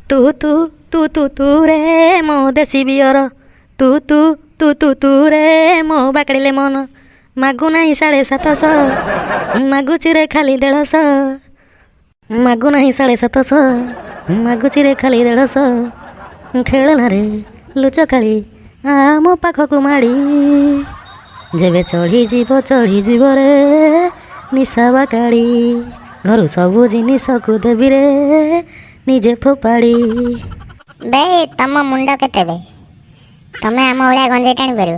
ତୁ ତୁ ତୁ ତୁ ତୁ ରେ ମୋ ଦେଶୀ ବିଅର ତୁ ତୁ ତୁ ତୁ ତୁ ରେ ମୋ ବାକଡ଼ି ଲେମନ ମାଗୁ ନାହିଁ 750 ମାଗୁଛି ରେ ଖାଲି 150 ମାଗୁ ନାହିଁ 750 ମାଗୁଛି ରେ ଖାଲି 150 ଖେଳନାରେ ଲୁଚ କାଳି ମୋ ପାଖକୁ ମାଡ଼ି ଯେବେ ଚଢ଼ିଯିବ ରେ ନିଶା ବାକାଡ଼ି ଘରୁ ସବୁ ଜିନିଷକୁ ଦେବି ରେ ନିଜେ ଫୋପାଡ଼ି। ବେ ତମ ମୁଣ୍ଡ କେତେ ବେ? ତମେ ଆମ ଭଳିଆ ଗଞ୍ଜେଇ ଟାଣି ପାରିବ?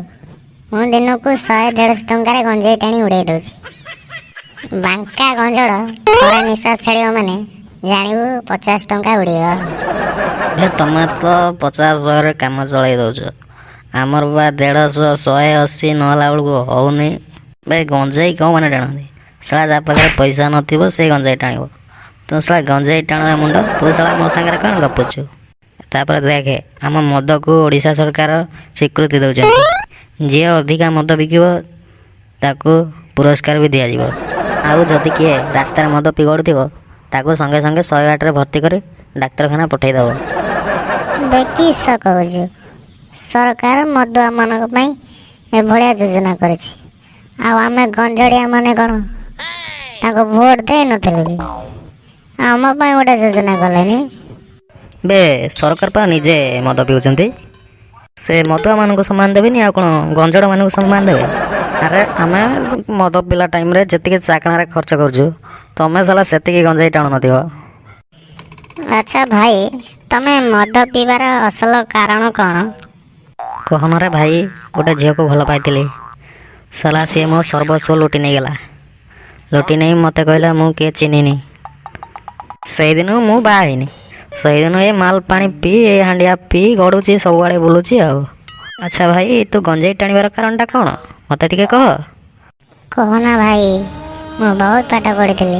ମୁଁ ଦିନକୁ 100-150 ଟଙ୍କାରେ ଗଞ୍ଜେଇ ଟାଣି ଉଡ଼େଇ ଦେଉଛି। ବାଙ୍କା ଗଞ୍ଜଡ଼ ଥରେ ନିଶ୍ୱାସ ଛାଡ଼ିବ ମାନେ ଜାଣିବୁ 50 ଟଙ୍କା ଉଡ଼ିବ। ତମେ ତ 50-100ରେ କାମ ଚଳାଇ ଦେଉଛ, ଆମର ବା 150-180 ନହେଲା ବେଳକୁ ହେଉନି। ଭାଇ ଗଞ୍ଜେଇ କ'ଣ ମାନେ ଟାଣନ୍ତି? ଶଳା ଯାହା ପାଖରେ ପଇସା ନଥିବ ସେ ଗଞ୍ଜେଇ ଟାଣିବ। ତୁ ଶଳା ଗଞ୍ଜେଇ ଟାଣୁଆ ମୁଣ୍ଡ, ତୁ ଶଳା ମୋ ସାଙ୍ଗରେ କ'ଣ ଗପୁଛୁ? ତାପରେ ଦେଖେ, ଆମ ମଦକୁ ଓଡ଼ିଶା ସରକାର ସ୍ୱୀକୃତି ଦେଉଛନ୍ତି। ଯିଏ ଅଧିକା ମଦ ବିକିବ ତାକୁ ପୁରସ୍କାର ବି ଦିଆଯିବ। ଆଉ ଯଦି କିଏ ରାସ୍ତାରେ ମଦ ପିଗଡ଼ୁଥିବ ତାକୁ ସଙ୍ଗେ ସଙ୍ଗେ 108ରେ ଭର୍ତ୍ତି କରି ଡାକ୍ତରଖାନା ପଠାଇଦେବ। କିସ କହୁଛୁ? ସରକାର ମଦୁଆମାନଙ୍କ ପାଇଁ ଏଭଳିଆ ଯୋଜନା କରିଛି, ଆଉ ଆମେ ଗଞ୍ଜଡ଼ିଆ ମାନେ କ'ଣ ତାଙ୍କୁ ଭୋଟ ଦେଇନଥିଲୁ କି? ଆମ ପାଇଁ ଗୋଟେ ଯୋଜନା କଲେନି? ବେ ସରକାର ପା ନିଜେ ମଦ ପିଉଛନ୍ତି, ସେ ମଦୁଆମାନଙ୍କୁ ସମ୍ମାନ ଦେବେନି ଆଉ କ'ଣ ଗଞ୍ଜଡ଼ମାନଙ୍କୁ ସମ୍ମାନ ଦେବେ? ଆରେ ଆମେ ମଦ ପିଲା ଟାଇମ୍ରେ ଯେତିକି ଚାକଣାରେ ଖର୍ଚ୍ଚ କରୁଛୁ ତମେ ସାଲା ସେତିକି ଗଞ୍ଜେଇ ଟାଣୁନଥିବ। ଆଚ୍ଛା ଭାଇ, ତମେ ମଦ ପିଇବାର ଅସଲ କାରଣ କ'ଣ? କହନରେ ଭାଇ, ଗୋଟେ ଝିଅକୁ ଭଲ ପାଇଥିଲି, ସାଲା ସିଏ ମୋ ସର୍ବସ୍ୱ ଲୁଟି ନେଇଗଲା। ଲୁଟି ନେଇ ମୋତେ କହିଲା ମୁଁ କିଏ ଚିହ୍ନିନି। ସେଇଦିନ ମୁଁ ବାହା ହେଇନି। ସେଇଦିନ ଏ ମାଲ ପାଣି ପିଇ ଏ ହାଣ୍ଡିଆ ପିଇ ଗଡ଼ୁଛି, ସବୁଆଡ଼େ ବୁଲୁଛି ଆଉ। ଆଚ୍ଛା ଭାଇ, ତୁ ଗଞ୍ଜେଇ ଟାଣିବାର କାରଣଟା କ'ଣ ମୋତେ ଟିକେ କହ। କହନା ଭାଇ, ମୁଁ ବହୁତ ପାଠ ପଢ଼ିଥିଲି,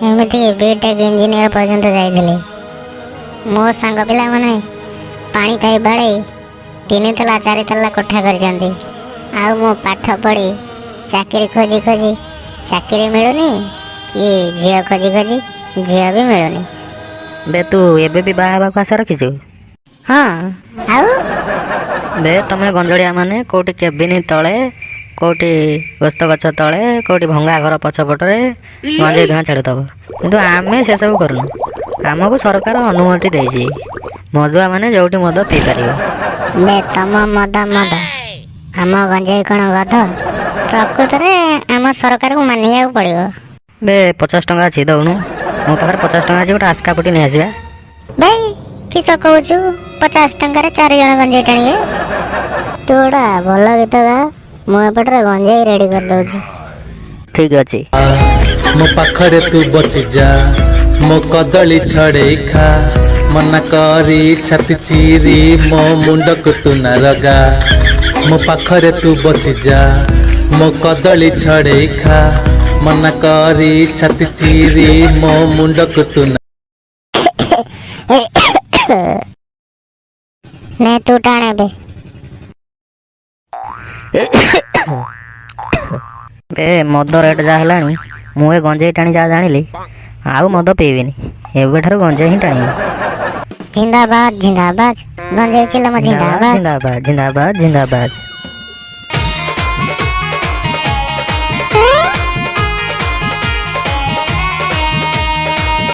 ଏମିତିକି B.Tech ଇଞ୍ଜିନିୟର ପର୍ଯ୍ୟନ୍ତ ଯାଇଥିଲି। ମୋ ସାଙ୍ଗ ପିଲାମାନେ ପାଣି ପାଇ ବାଡ଼େଇ 3 ତାଲା 4 ତାଲା କୋଠା କରିଛନ୍ତି, ଆଉ ମୁଁ ପାଠ ପଢ଼ି ଚାକିରି ଖୋଜି ଖୋଜି ଚାକିରି ମିଳୁନି, କି ଝିଅ ଖୋଜି ଖୋଜି ଝିଅ ବି ମିଳୁନି। ବେ ତୁ ଏବେ ବି ବାହା ହେବାକୁ ଆଶା ରଖିଛୁ? ହଁ, ଆଉ ବେ ତମେ ଗଞ୍ଜଡ଼ିଆ ମାନେ କେଉଁଠି କେବିନି ତଳେ, କେଉଁଠି ଗୋସ୍ତ ଗଛ ତଳେ, କେଉଁଠି ଭଙ୍ଗା ଘର ପଛପଟରେ ଗଞ୍ଜେଇ ଧୂଆଁ ଛାଡ଼ୁଥିବ, କିନ୍ତୁ ଆମେ ସେସବୁ କରୁନୁ। ଆମକୁ ସରକାର ଅନୁମତି ଦେଇଛି, ମଦୁଆ ମାନେ ଯେଉଁଠି ମଦ ପିଇପାରିବେ। ବେ ତମ ମଦ ଆମ ଗଞ୍ଜେଇ କ'ଣ ଗଧ? ପ୍ରକୃତରେ ଆମ ସରକାରକୁ ମାନିବାକୁ ପଡ଼ିବ। ବେ 50 ଟଙ୍କା ଅଛି ଦେଉନୁ? ମୋ ପାଖରେ 50 ଟଙ୍କା ଅଛି, ଗୋଟେ ଆସ୍କା ପଟି ନେଇଆସିବା। ଭାଇ କିସ କହୁଛୁ? 50 ଟଙ୍କାରେ 4 ଜଣ ଗଞ୍ଜେଇ ଟାଣିବେ? ତୁ ଗୋଟେ ଭଲ ଗୀତ ଗା, ମୁଁ ଏପଟରେ ଗଞ୍ଜେଇ ରେଡ଼ି କରିଦେଉଛି। ଠିକ୍ ଅଛି। ମୋ ପାଖରେ ତୁ ବସିଯା, ମୋ କଦଳୀ ଛଡ଼େଇ ଖା, ମନା କରି ଛାତି ଚିରି ମୋ ମୁଣ୍ଡକୁ ତୁ ନା ରଗା। ମୋ ପାଖରେ ତୁ ବସିଯା, ମୋ କଦଳୀ ଛଡ଼େଇ ଖା, ମନା କରି ଛାତି ଚିରି ମୋ ମୁଣ୍ଡକୁ ତୁ ନା। ନେ ତୁ ଟାଣେ ବେ। ବେ ମଦ ରେଟ୍ ଯାହା ହେଲାଣି, ମୁଁ ଏ ଗଞ୍ଜେଇ ଟାଣି ଯାହା ଜାଣିଲି, ଆଉ ମଦ ପିଇବିନି। ଏବେଠାରୁ ଗଞ୍ଜେଇ ହିଁ ଟାଣିବି। ଜିନ୍ଦାବାଦ ଜିନ୍ଦାବାଦ, ଗଞ୍ଜେଇ ଚିଲମ ଜିନ୍ଦାବାଦ। ଜିନ୍ଦାବାଦ ଜିନ୍ଦାବାଦ ଜିନ୍ଦାବାଦ।